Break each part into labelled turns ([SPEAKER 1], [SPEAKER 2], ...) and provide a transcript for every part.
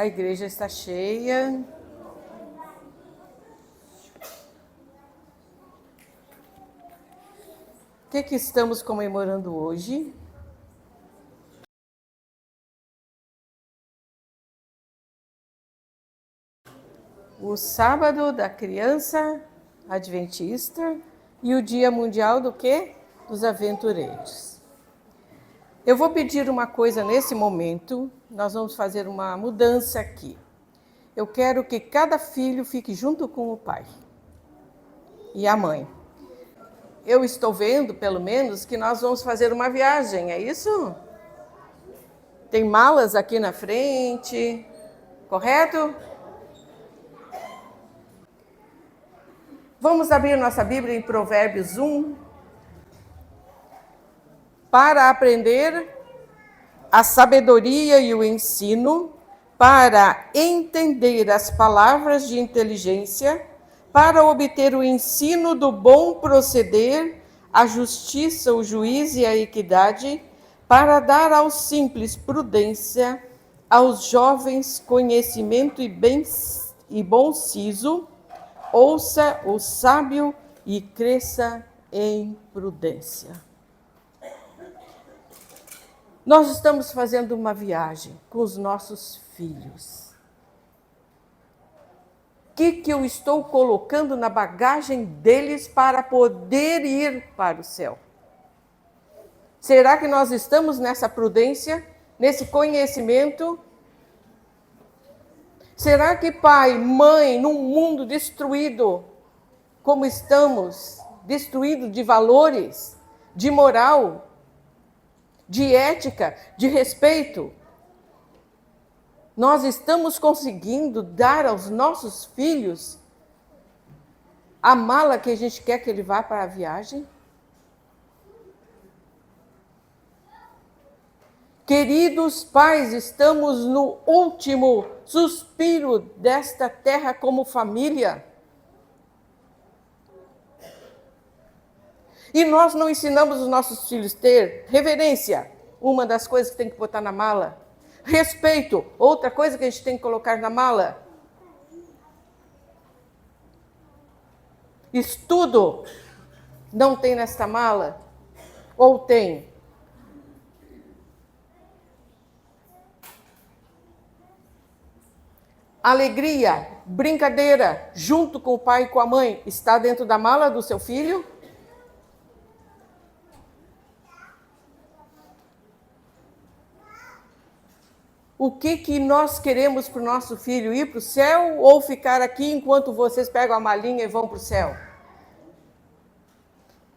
[SPEAKER 1] A igreja está cheia. O que estamos comemorando hoje? O sábado da criança adventista e o Dia Mundial do quê? Dos aventureiros. Eu vou pedir uma coisa nesse momento, nós vamos fazer uma mudança aqui. Eu quero que cada filho fique junto com o pai e a mãe. Eu estou vendo, pelo menos, que nós vamos fazer uma viagem, é isso? Tem malas aqui na frente, correto? Vamos abrir nossa Bíblia em Provérbios 1 para aprender a sabedoria e o ensino, para entender as palavras de inteligência, para obter o ensino do bom proceder, a justiça, o juízo e a equidade, para dar aos simples prudência, aos jovens conhecimento e bom siso. Ouça o sábio e cresça em prudência. Nós estamos fazendo uma viagem com os nossos filhos. O que eu estou colocando na bagagem deles para poder ir para o céu? Será que nós estamos nessa prudência, nesse conhecimento? Será que pai, mãe, num mundo destruído, como estamos, destruído de valores, de moral, de ética, de respeito, nós estamos conseguindo dar aos nossos filhos a mala que a gente quer que ele vá para a viagem? Queridos pais, estamos no último suspiro desta terra como família. E nós não ensinamos os nossos filhos a ter reverência, uma das coisas que tem que botar na mala. Respeito, outra coisa que a gente tem que colocar na mala. Estudo, não tem nesta mala? Ou tem? Alegria, brincadeira, junto com o pai e com a mãe, está dentro da mala do seu filho? O que nós queremos para o nosso filho? Ir para o céu ou ficar aqui enquanto vocês pegam a malinha e vão para o céu?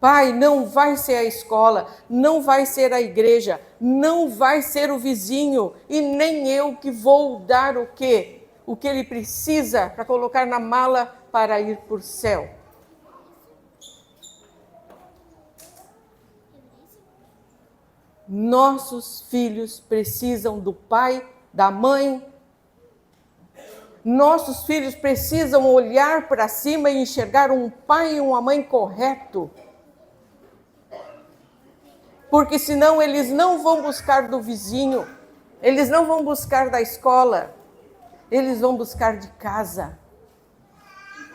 [SPEAKER 1] Pai, não vai ser a escola, não vai ser a igreja, não vai ser o vizinho e nem eu que vou dar o quê? O que ele precisa para colocar na mala para ir para o céu. Nossos filhos precisam do pai, da mãe. Nossos filhos precisam olhar para cima e enxergar um pai e uma mãe correto. Porque senão eles não vão buscar do vizinho, eles não vão buscar da escola, eles vão buscar de casa.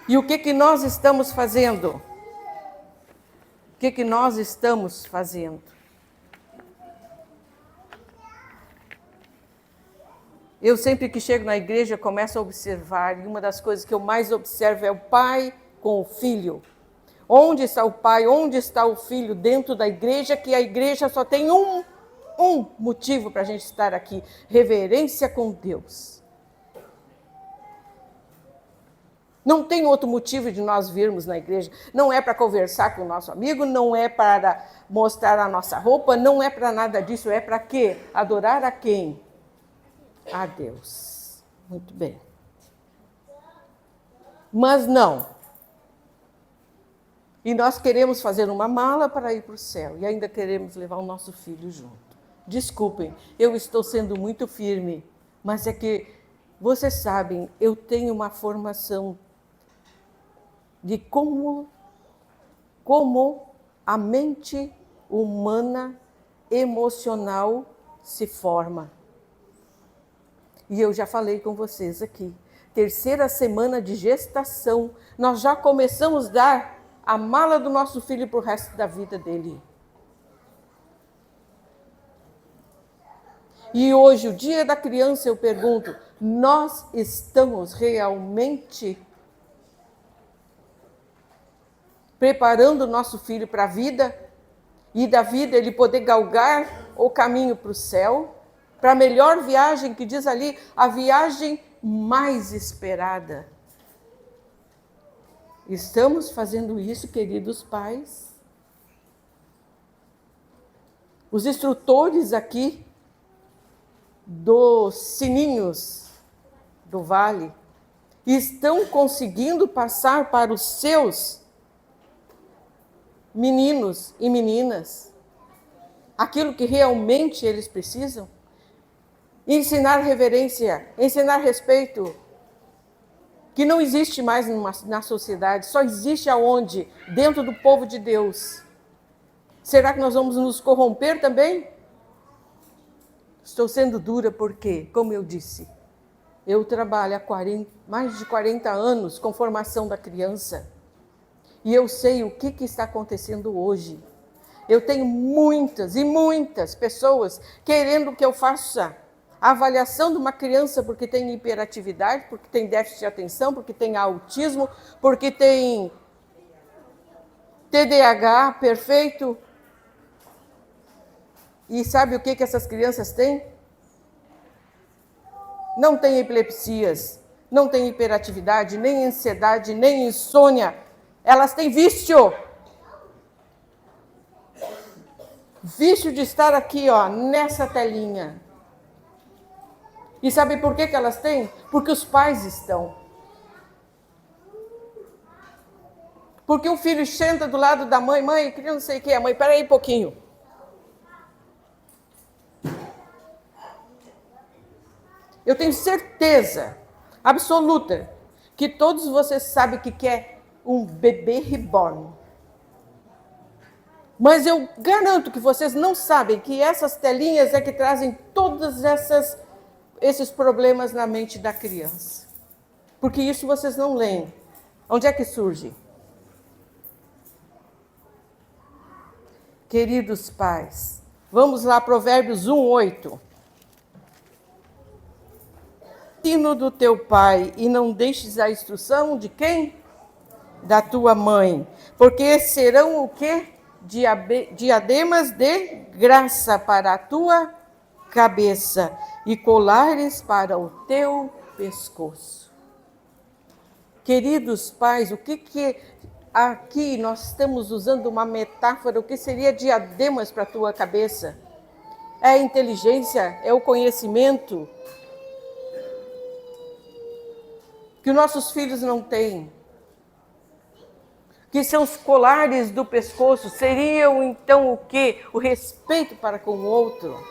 [SPEAKER 1] E o que nós estamos fazendo? O que nós estamos fazendo? Eu sempre que chego na igreja começo a observar, e uma das coisas que eu mais observo é o pai com o filho. Onde está o pai, onde está o filho dentro da igreja, que a igreja só tem um motivo para a gente estar aqui: reverência com Deus. Não tem outro motivo de nós virmos na igreja. Não é para conversar com o nosso amigo, não é para mostrar a nossa roupa, não é para nada disso. É para quê? Adorar a quem? A Deus. Muito bem. Mas não. E nós queremos fazer uma mala para ir para o céu. E ainda queremos levar o nosso filho junto. Desculpem, eu estou sendo muito firme. Mas é que, vocês sabem, eu tenho uma formação de como a mente humana emocional se forma. E eu já falei com vocês aqui. Terceira semana de gestação, nós já começamos a dar a mala do nosso filho para o resto da vida dele. E hoje, o dia da criança, eu pergunto, nós estamos realmente preparando o nosso filho para a vida? E da vida ele poder galgar o caminho para o céu? Para a melhor viagem, que diz ali, a viagem mais esperada. Estamos fazendo isso, queridos pais? Os instrutores aqui dos sininhos do vale estão conseguindo passar para os seus meninos e meninas aquilo que realmente eles precisam? Ensinar reverência, ensinar respeito, que não existe mais na sociedade, só existe aonde? Dentro do povo de Deus. Será que nós vamos nos corromper também? Estou sendo dura porque, como eu disse, eu trabalho há mais de 40 anos com formação da criança. E eu sei o que está acontecendo hoje. Eu tenho muitas e muitas pessoas querendo que eu faça a avaliação de uma criança porque tem hiperatividade, porque tem déficit de atenção, porque tem autismo, porque tem TDAH perfeito. E sabe o que essas crianças têm? Não tem epilepsias, não tem hiperatividade, nem ansiedade, nem insônia. Elas têm vício. Vício de estar aqui, ó, nessa telinha. E sabe por que elas têm? Porque os pais estão. Porque um filho senta do lado da mãe, mãe, queria não sei o que, a mãe, peraí um pouquinho. Eu tenho certeza absoluta que todos vocês sabem o que é um bebê reborn. Mas eu garanto que vocês não sabem que essas telinhas é que trazem todos esses problemas na mente da criança. Porque isso vocês não leem. Onde é que surge? Queridos pais, vamos lá, Provérbios 1:8. Ensino do teu pai e não deixes a instrução de quem? Da tua mãe. Porque serão o quê? Diademas de graça para a tua cabeça e colares para o teu pescoço. Queridos pais, o que aqui nós estamos usando uma metáfora, o que seria diademas para a tua cabeça? É a inteligência, é o conhecimento que os nossos filhos não têm. Que são os colares do pescoço, seriam então o quê? O respeito para com o outro.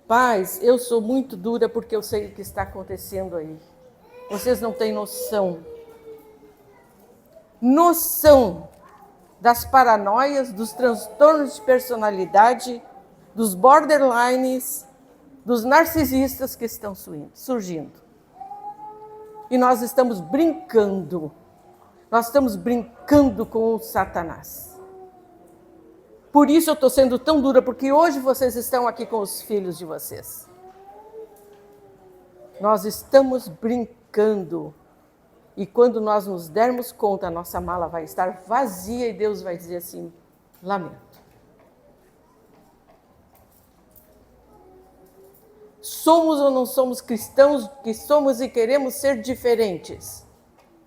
[SPEAKER 1] Pais, eu sou muito dura porque eu sei o que está acontecendo aí. Vocês não têm noção. Noção das paranoias, dos transtornos de personalidade, dos borderlines, dos narcisistas que estão surgindo. E nós estamos brincando com o Satanás. Por isso eu estou sendo tão dura, porque hoje vocês estão aqui com os filhos de vocês. Nós estamos brincando. E quando nós nos dermos conta, a nossa mala vai estar vazia e Deus vai dizer assim, lamento. Somos ou não somos cristãos que somos e queremos ser diferentes?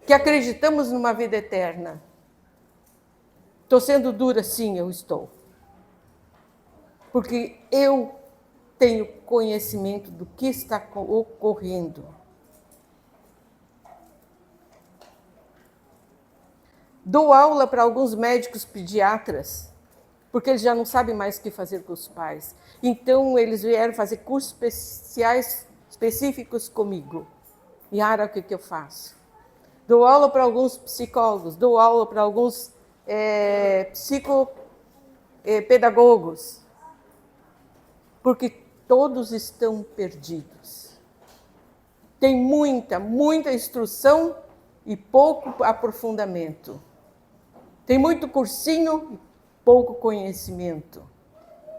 [SPEAKER 1] Que acreditamos numa vida eterna? Estou sendo dura? Sim, eu estou. Porque eu tenho conhecimento do que está ocorrendo. Dou aula para alguns médicos pediatras, porque eles já não sabem mais o que fazer com os pais. Então, eles vieram fazer cursos específicos comigo. E Ara, o que eu faço? Dou aula para alguns psicólogos, dou aula para alguns psicopedagogos. Porque todos estão perdidos. Tem muita instrução e pouco aprofundamento. Tem muito cursinho e pouco conhecimento.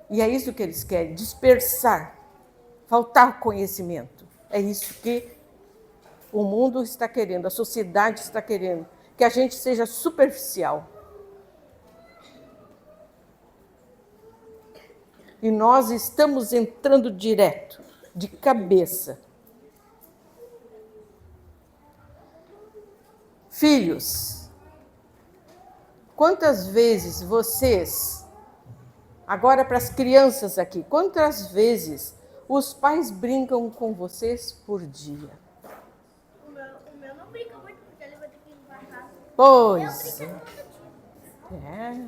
[SPEAKER 1] E é isso que eles querem, dispersar, faltar conhecimento. É isso que o mundo está querendo, a sociedade está querendo, que a gente seja superficial. E nós estamos entrando direto, de cabeça. Filhos, quantas vezes vocês, agora para as crianças aqui, quantas vezes os pais brincam com vocês por dia?
[SPEAKER 2] O meu não brinca muito porque ele vai ter que ir pra casa.
[SPEAKER 1] Pois é.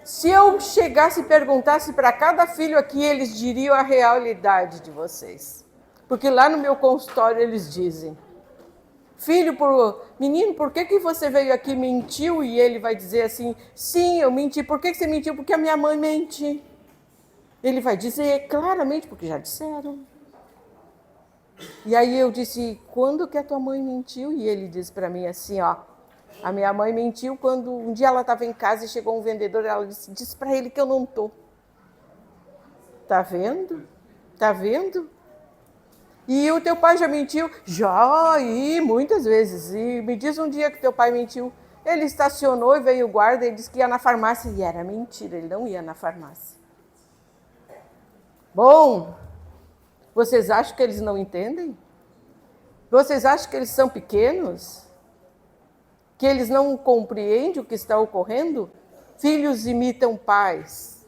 [SPEAKER 1] Se eu chegasse e perguntasse para cada filho aqui, eles diriam a realidade de vocês. Porque lá no meu consultório eles dizem: filho, menino, por que você veio aqui e mentiu? E ele vai dizer assim: sim, eu menti. Por que você mentiu? Porque a minha mãe mente. Ele vai dizer claramente, porque já disseram. E aí eu disse: quando que a tua mãe mentiu? E ele disse para mim assim, ó: a minha mãe mentiu quando um dia ela estava em casa e chegou um vendedor e ela disse para ele que eu não estou. Tá vendo? Tá vendo? E o teu pai já mentiu? Já, e muitas vezes. E me diz um dia que teu pai mentiu. Ele estacionou e veio o guarda e disse que ia na farmácia. E era mentira, ele não ia na farmácia. Bom, vocês acham que eles não entendem? Vocês acham que eles são pequenos? Que eles não compreendem o que está ocorrendo? Filhos imitam pais.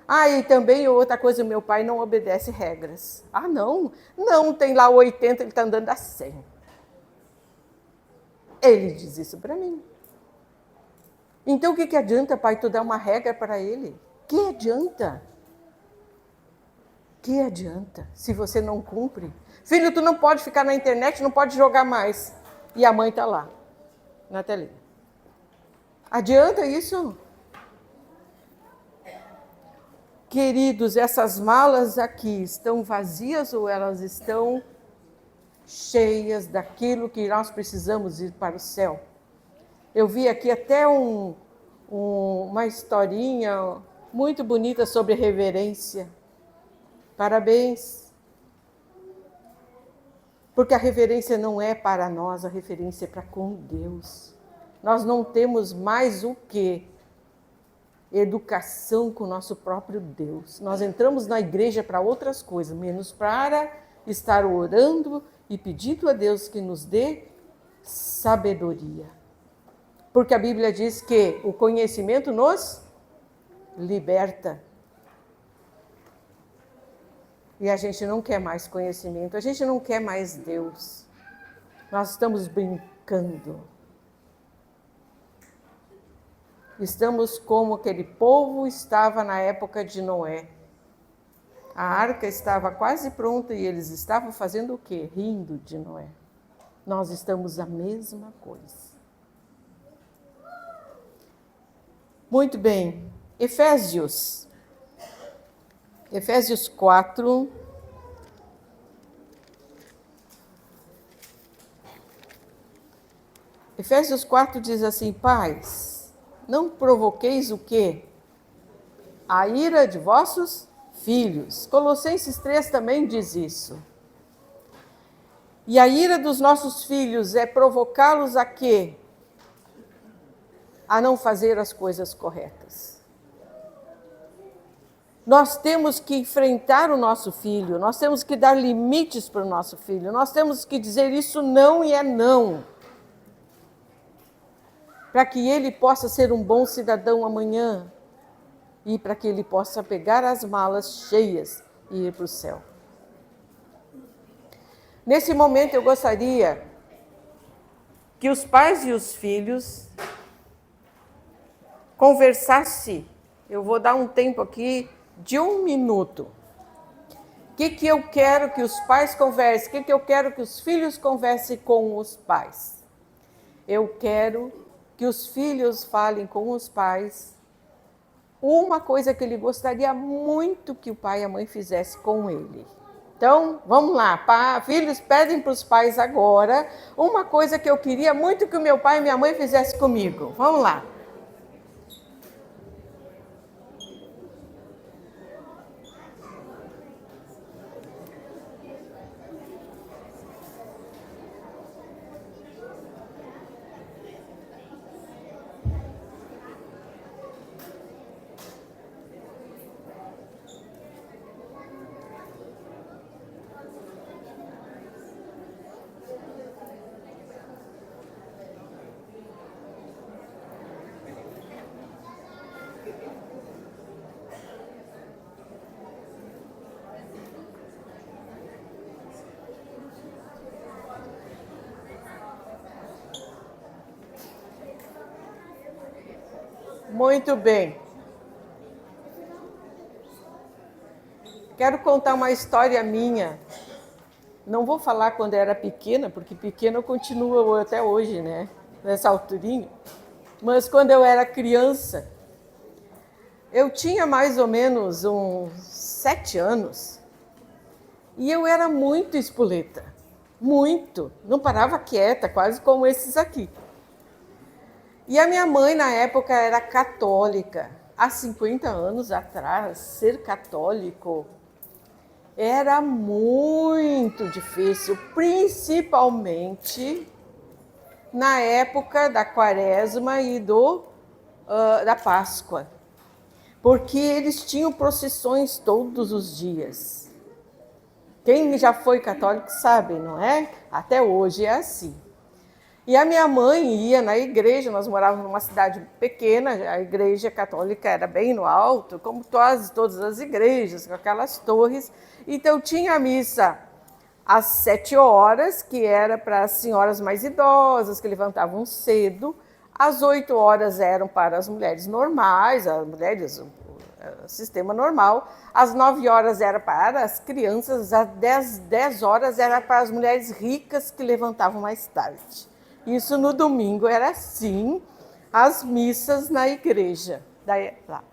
[SPEAKER 1] Ah, e também outra coisa, meu pai não obedece regras. Ah, não, tem lá 80, ele está andando a 100. Ele diz isso para mim. Então o que adianta, pai, tu dar uma regra para ele? Que adianta? Que adianta se você não cumpre? Filho, tu não pode ficar na internet, não pode jogar mais. E a mãe está lá, na telinha. Adianta isso? Queridos, essas malas aqui estão vazias ou elas estão cheias daquilo que nós precisamos ir para o céu? Eu vi aqui até uma historinha muito bonita sobre reverência. Parabéns. Porque a reverência não é para nós, a reverência é para com Deus. Nós não temos mais o que? Educação com o nosso próprio Deus. Nós entramos na igreja para outras coisas, menos para estar orando e pedindo a Deus que nos dê sabedoria. Porque a Bíblia diz que o conhecimento nos liberta. E a gente não quer mais conhecimento, a gente não quer mais Deus. Nós estamos brincando. Estamos como aquele povo estava na época de Noé. A arca estava quase pronta e eles estavam fazendo o quê? Rindo de Noé. Nós estamos a mesma coisa. Muito bem. Efésios 4. Efésios 4 diz assim: pais, não provoqueis o quê? A ira de vossos filhos. Colossenses 3 também diz isso. E a ira dos nossos filhos é provocá-los a quê? A não fazer as coisas corretas. Nós temos que enfrentar o nosso filho, nós temos que dar limites para o nosso filho, nós temos que dizer isso não e é não. Para que ele possa ser um bom cidadão amanhã e para que ele possa pegar as malas cheias e ir para o céu. Nesse momento eu gostaria que os pais e os filhos conversassem. Eu vou dar um tempo aqui de 1 minuto. O que eu quero que os pais conversem? O que eu quero que os filhos conversem com os pais? Eu quero que os filhos falem com os pais uma coisa que ele gostaria muito que o pai e a mãe fizessem com ele. Então, vamos lá, filhos pedem para os pais agora uma coisa que eu queria muito que o meu pai e minha mãe fizessem comigo. Vamos lá. Muito bem. Quero contar uma história minha. Não vou falar quando eu era pequena, porque pequena eu continuo até hoje, né? Nessa alturinha. Mas quando eu era criança, eu tinha mais ou menos uns 7 anos e eu era muito espoleta. Muito. Não parava quieta, quase como esses aqui. E a minha mãe, na época, era católica. Há 50 anos atrás, ser católico era muito difícil, principalmente na época da Quaresma e da Páscoa, porque eles tinham procissões todos os dias. Quem já foi católico sabe, não é? Até hoje é assim. E a minha mãe ia na igreja, nós morávamos numa cidade pequena, a igreja católica era bem no alto, como todas as igrejas, com aquelas torres. Então tinha a missa às 7 horas, que era para as senhoras mais idosas, que levantavam cedo. Às 8 horas eram para as mulheres normais, as mulheres, o sistema normal. Às 9 horas era para as crianças, às 10 horas era para as mulheres ricas que levantavam mais tarde. Isso no domingo era assim, as missas na igreja. Lá.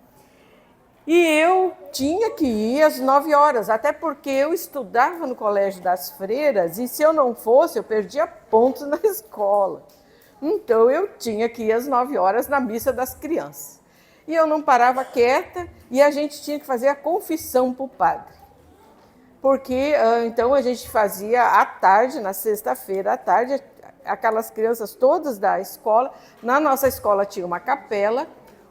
[SPEAKER 1] E eu tinha que ir às 9 horas, até porque eu estudava no Colégio das Freiras e se eu não fosse, eu perdia pontos na escola. Então eu tinha que ir às 9 horas na missa das crianças. E eu não parava quieta e a gente tinha que fazer a confissão para o padre. Porque então a gente fazia à tarde, na sexta-feira à tarde, aquelas crianças todas da escola. Na nossa escola tinha uma capela,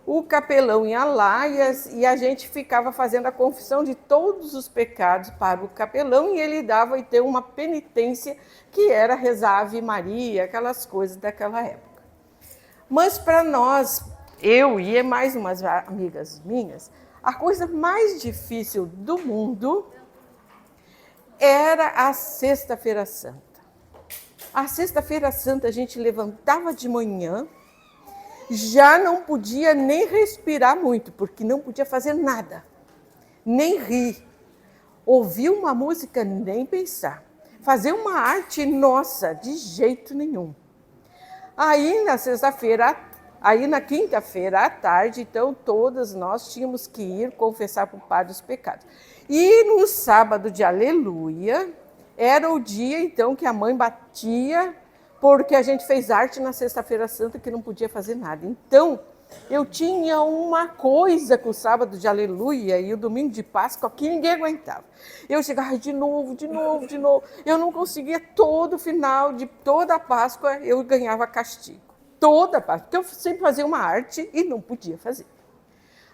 [SPEAKER 1] o capelão ia lá e a gente ficava fazendo a confissão de todos os pecados para o capelão e ele dava então uma penitência que era rezar Ave Maria, aquelas coisas daquela época. Mas para nós, eu e mais umas amigas minhas, a coisa mais difícil do mundo era a Sexta-feira Santa. A Sexta-feira Santa a gente levantava de manhã, já não podia nem respirar muito, porque não podia fazer nada, nem rir, ouvir uma música, nem pensar, fazer uma arte nossa, de jeito nenhum. Aí na quinta-feira à tarde, então todas nós tínhamos que ir confessar para o padre os pecados. E no sábado de Aleluia, era o dia, então, que a mãe batia, porque a gente fez arte na Sexta-feira Santa que não podia fazer nada. Então, eu tinha uma coisa com o sábado de Aleluia e o domingo de Páscoa que ninguém aguentava. Eu chegava de novo. Eu não conseguia todo final de toda a Páscoa, eu ganhava castigo. Toda a Páscoa, porque eu sempre fazia uma arte e não podia fazer.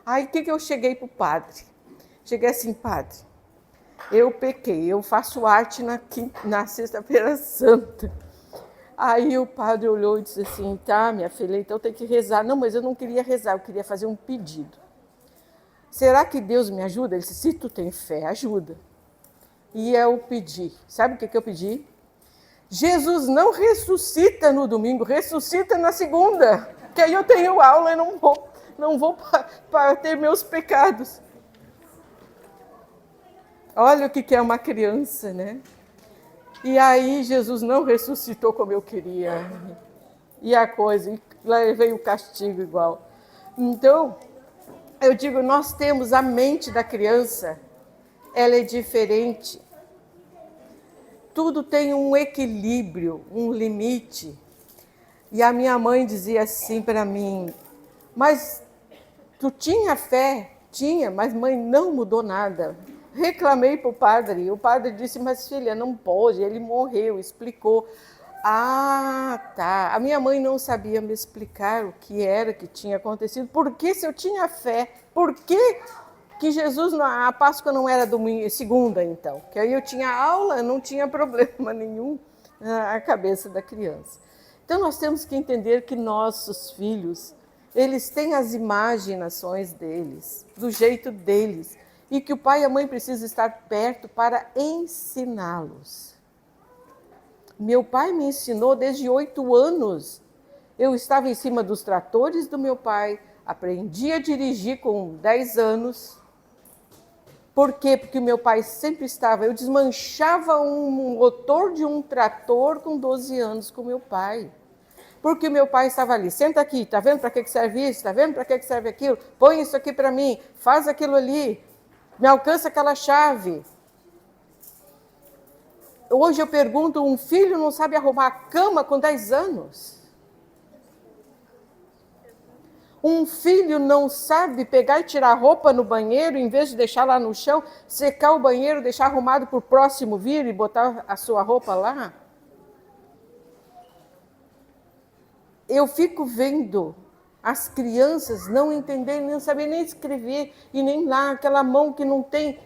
[SPEAKER 1] Aí, o que eu cheguei para o padre? Cheguei assim, padre, eu pequei, eu faço arte na Sexta-feira Santa. Aí o padre olhou e disse assim, tá, minha filha, então tem que rezar. Não, mas eu não queria rezar, eu queria fazer um pedido. Será que Deus me ajuda? Ele disse, se tu tem fé, ajuda. E eu pedi. Sabe o que eu pedi? Jesus não ressuscita no domingo, ressuscita na segunda. Que aí eu tenho aula e não vou para ter meus pecados. Olha o que é uma criança, né? E aí Jesus não ressuscitou como eu queria. E a coisa, e lá veio o castigo igual. Então, Eu digo, nós temos a mente da criança, ela é diferente. Tudo tem um equilíbrio, um limite. E a minha mãe dizia assim para mim, mas tu tinha fé? Tinha, mas mãe, não mudou nada. Reclamei para o padre disse, mas filha, não pode, ele morreu, explicou. Ah, tá. A minha mãe não sabia me explicar o que era que tinha acontecido. Por que se eu tinha fé? Por que Jesus, a Páscoa não era domingo, segunda, então? Que aí eu tinha aula, não tinha problema nenhum na cabeça da criança. Então nós temos que entender que nossos filhos, eles têm as imaginações deles, do jeito deles, e que o pai e a mãe precisam estar perto para ensiná-los. Meu pai me ensinou desde 8 anos. Eu estava em cima dos tratores do meu pai, aprendi a dirigir com 10 anos. Por quê? Porque o meu pai sempre estava... Eu desmanchava um motor de um trator com 12 anos com meu pai. Porque o meu pai estava ali, senta aqui, está vendo para que serve isso? Está vendo para que serve aquilo? Põe isso aqui para mim, faz aquilo ali, me alcança aquela chave. Hoje eu pergunto, um filho não sabe arrumar a cama com 10 anos? Um filho não sabe pegar e tirar a roupa no banheiro, em vez de deixar lá no chão, secar o banheiro, deixar arrumado para o próximo vir e botar a sua roupa lá? Eu fico vendo as crianças não entenderem, não saberem nem escrever, e nem lá, aquela mão que não tem...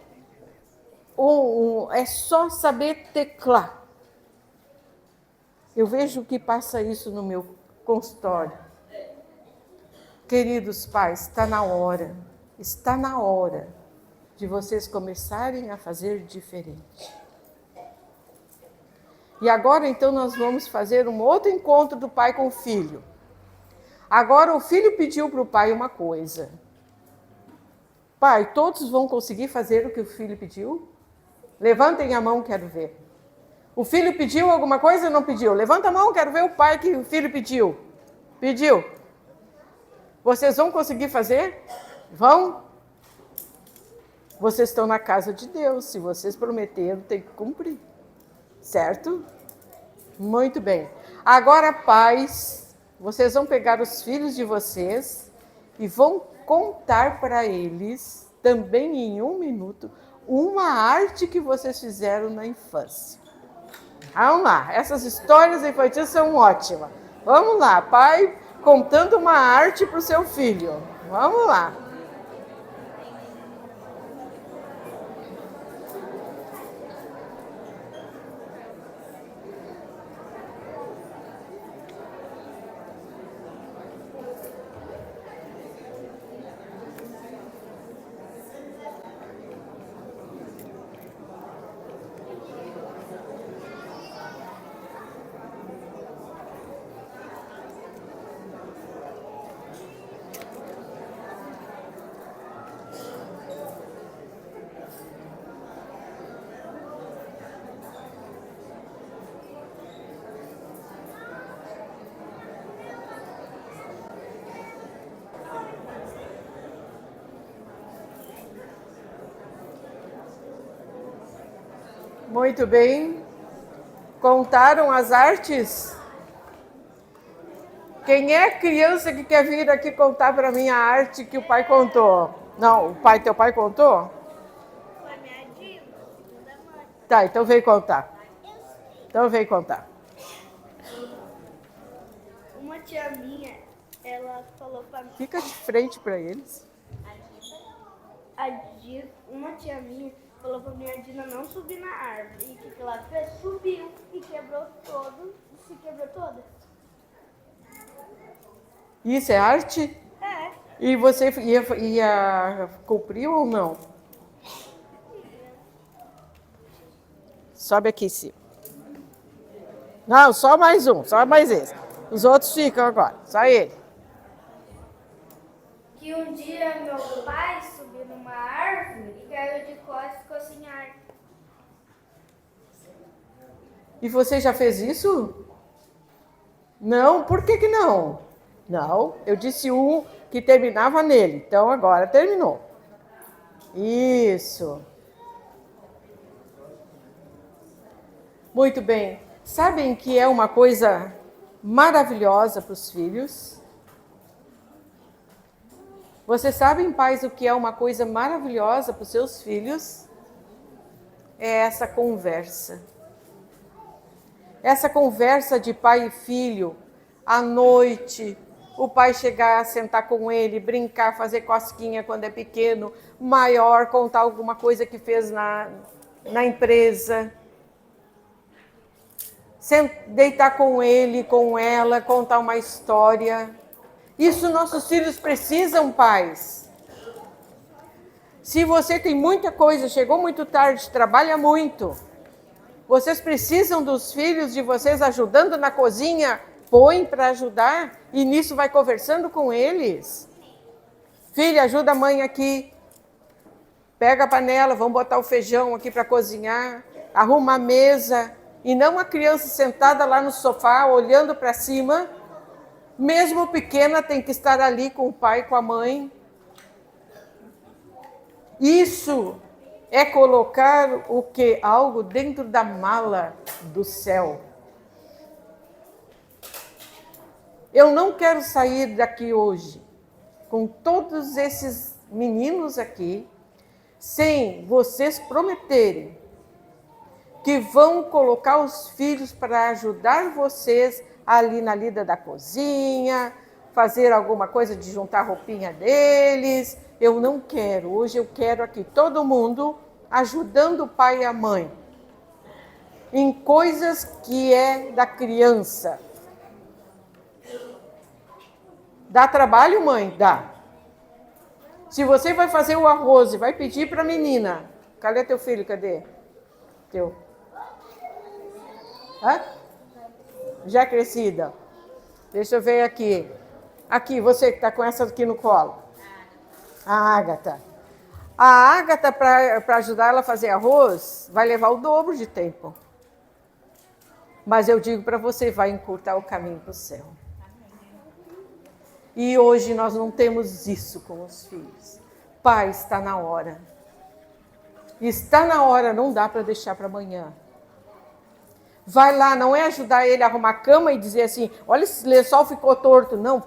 [SPEAKER 1] é só saber teclar. Eu vejo que passa isso no meu consultório. Queridos pais, está na hora de vocês começarem a fazer diferente. E agora, então, nós vamos fazer um outro encontro do pai com o filho. Agora, o filho pediu para o pai uma coisa. Pai, todos vão conseguir fazer o que o filho pediu? Levantem a mão, quero ver. O filho pediu alguma coisa ou não pediu? Levanta a mão, quero ver o pai que o filho pediu. Pediu. Vocês vão conseguir fazer? Vão? Vocês estão na casa de Deus. Se vocês prometeram, tem que cumprir. Certo? Muito bem. Agora, pais, vocês vão pegar os filhos de vocês e vão contar para eles, também em 1 minuto, uma arte que vocês fizeram na infância. Vamos lá, essas histórias infantis são ótimas. Vamos lá, pai contando uma arte para o seu filho. Vamos lá. Muito bem. Contaram as artes? Quem é criança que quer vir aqui contar para mim a arte que o pai contou? Não, teu pai contou?
[SPEAKER 2] Foi minha Dina, segunda mãe.
[SPEAKER 1] Tá, então vem contar. Então vem contar.
[SPEAKER 2] Uma tia minha, ela falou pra mim...
[SPEAKER 1] Fica de frente para eles.
[SPEAKER 2] Uma tia minha falou pra minha Dina não subir na árvore. E o que ela fez? Subiu e quebrou todo. E se quebrou toda.
[SPEAKER 1] Isso é arte?
[SPEAKER 2] É.
[SPEAKER 1] E você ia cumprir ou não? Sobe aqui em cima. Não, só mais um, só mais esse. Os outros ficam agora, só ele.
[SPEAKER 2] Que um dia meu pai subiu numa árvore e caiu de costas e ficou sem ar.
[SPEAKER 1] E você já fez isso? Não? Por que não? Não, eu disse um que terminava nele. Então agora terminou. Isso. Muito bem. Sabem que é uma coisa maravilhosa para os filhos? Vocês sabem, pais, o que é uma coisa maravilhosa para os seus filhos? É essa conversa. Essa conversa de pai e filho, à noite, o pai chegar, sentar com ele, brincar, fazer cosquinha quando é pequeno, maior, contar alguma coisa que fez na empresa. Deitar com ele, com ela, contar uma história. Isso nossos filhos precisam, pais. Se você tem muita coisa, chegou muito tarde, trabalha muito, vocês precisam dos filhos de vocês ajudando na cozinha, põe para ajudar e nisso vai conversando com eles. Filha, ajuda a mãe aqui. Pega a panela, vamos botar o feijão aqui para cozinhar. Arruma a mesa. E não a criança sentada lá no sofá, olhando para cima. Mesmo pequena, tem que estar ali com o pai, com a mãe. Isso é colocar o quê? Algo dentro da mala do céu. Eu não quero sair daqui hoje com todos esses meninos aqui, sem vocês prometerem que vão colocar os filhos para ajudar vocês ali na lida da cozinha, fazer alguma coisa de juntar a roupinha deles. Eu não quero. Hoje eu quero aqui todo mundo ajudando o pai e a mãe em coisas que é da criança. Dá trabalho, mãe? Dá. Se você vai fazer o arroz e vai pedir para a menina, cadê teu filho? Cadê? Teu. Hã? Já crescida. Deixa eu ver aqui. Aqui, você que está com essa aqui no colo. A Ágata. A Ágata, para ajudar ela a fazer arroz, vai levar o dobro de tempo. Mas eu digo para você, vai encurtar o caminho para o céu. E hoje nós não temos isso com os filhos. Pai, está na hora. Está na hora, não dá para deixar para amanhã. Vai lá, não é ajudar ele a arrumar a cama e dizer assim, olha, esse lençol ficou torto. Não,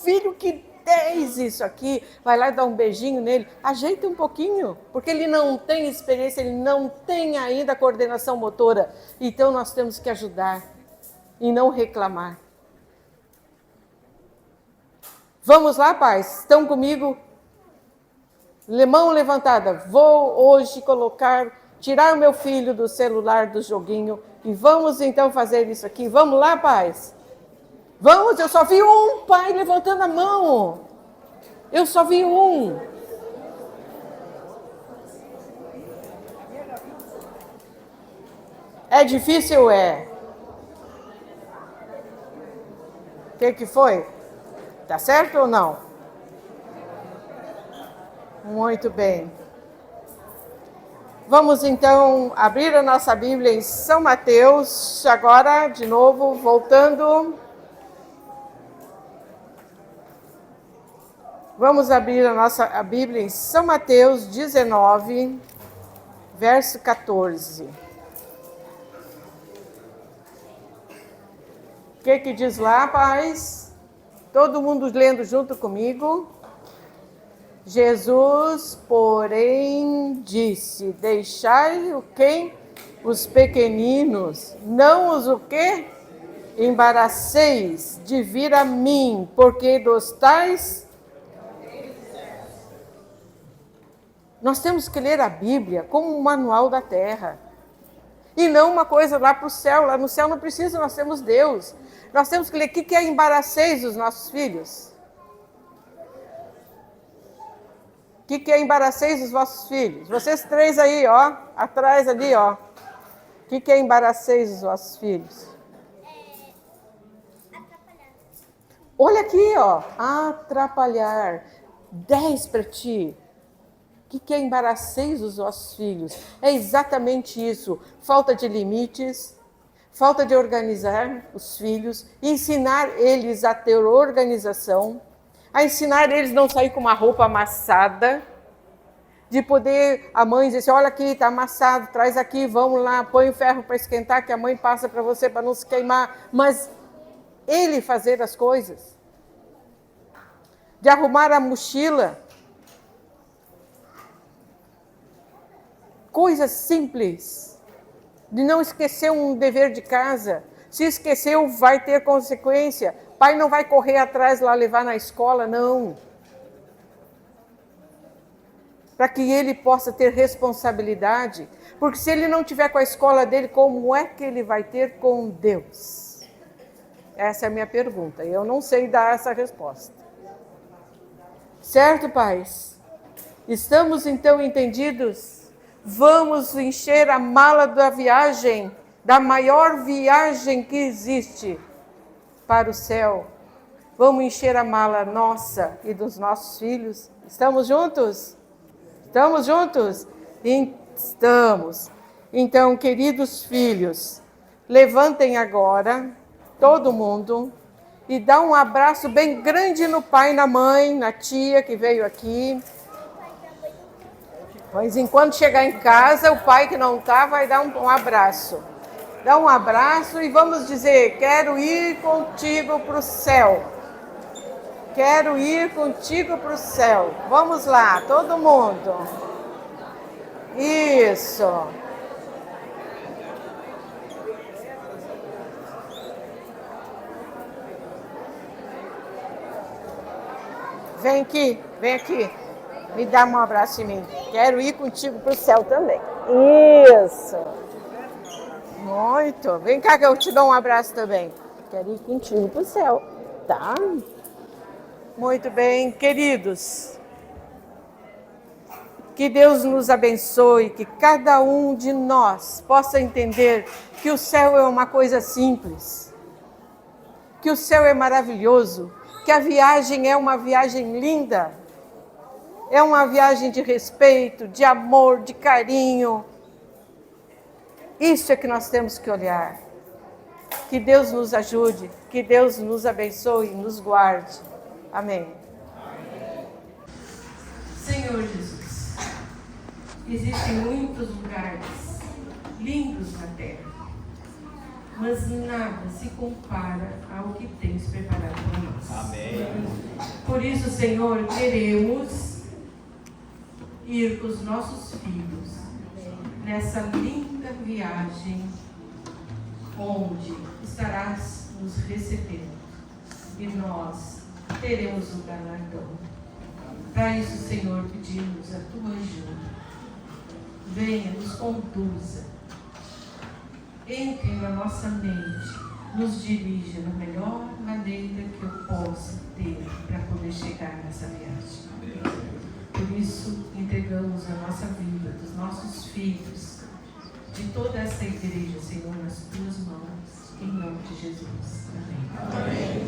[SPEAKER 1] filho, que 10 isso aqui. Vai lá e dá um beijinho nele. Ajeita um pouquinho, porque ele não tem experiência, ele não tem ainda coordenação motora. Então nós temos que ajudar e não reclamar. Vamos lá, pais? Estão comigo? Mão levantada. Vou hoje tirar o meu filho do celular, do joguinho, e vamos então fazer isso aqui. Vamos lá, pais? Vamos, eu só vi um pai levantando a mão. Eu só vi um. É difícil, é? O que foi? Tá certo ou não? Muito bem. Vamos então abrir a nossa Bíblia em São Mateus, agora de novo voltando. Vamos abrir a Bíblia em São Mateus 19, verso 14. O que diz lá, pais? Todo mundo lendo junto comigo. Jesus, porém, disse, deixai o quê? Os pequeninos, não os o quê? Embaraceis de vir a mim, porque dos tais... Nós temos que ler a Bíblia como um manual da terra. E não uma coisa lá para o céu. Lá no céu não precisa, nós temos Deus. Nós temos que ler o que é embaraceis os nossos filhos. O que é embaraceis os vossos filhos? Vocês três aí, ó, atrás ali, ó. O que é embaraceis os vossos filhos?
[SPEAKER 2] Atrapalhar.
[SPEAKER 1] Olha aqui, ó, atrapalhar. 10 para ti. O que é embaraceis os vossos filhos? É exatamente isso. Falta de limites, falta de organizar os filhos, ensinar eles a ter organização, a ensinar eles a não sair com uma roupa amassada, de poder a mãe dizer assim, olha aqui, está amassado, traz aqui, vamos lá, põe o ferro para esquentar, que a mãe passa para você para não se queimar, mas ele fazer as coisas, de arrumar a mochila, coisas simples, de não esquecer um dever de casa. Se esqueceu, vai ter consequência. Pai não vai correr atrás lá levar na escola, não. Para que ele possa ter responsabilidade. Porque se ele não tiver com a escola dele, como é que ele vai ter com Deus? Essa é a minha pergunta. Eu não sei dar essa resposta. Certo, pais? Estamos então entendidos? Vamos encher a mala da viagem, da maior viagem que existe para o céu. Vamos encher a mala nossa e dos nossos filhos. Estamos juntos? Estamos juntos? Estamos. Então, queridos filhos, levantem agora, todo mundo, e dá um abraço bem grande no pai, na mãe, na tia que veio aqui. Mas enquanto chegar em casa, o pai que não está vai dar um abraço. Dá um abraço e vamos dizer, quero ir contigo para o céu. Quero ir contigo para o céu. Vamos lá, todo mundo. Isso. Vem aqui, vem aqui. Me dá um abraço em mim. Quero ir contigo para o céu também. Isso. Muito. Vem cá que eu te dou um abraço também. Quero ir contigo para o céu. Tá? Muito bem, queridos. Que Deus nos abençoe, que cada um de nós possa entender que o céu é uma coisa simples. Que o céu é maravilhoso. Que a viagem é uma viagem linda. É uma viagem de respeito, de amor, de carinho. Isso é que nós temos que olhar. Que Deus nos ajude, que Deus nos abençoe, nos guarde. Amém. Senhor Jesus, existem muitos lugares lindos na terra, mas nada se compara ao que tens preparado para nós. Amém. Por isso, Senhor, queremos ir com os nossos filhos nessa linda viagem onde estarás nos recebendo e nós teremos um galardão. Para isso, Senhor, pedimos a tua ajuda. Venha, nos conduza, entre na nossa mente, nos dirija da melhor maneira que eu possa ter para poder chegar nessa viagem. Por isso, entregamos a nossa vida, dos nossos filhos, de toda essa igreja, Senhor, nas tuas mãos, em nome de Jesus. Amém. Amém.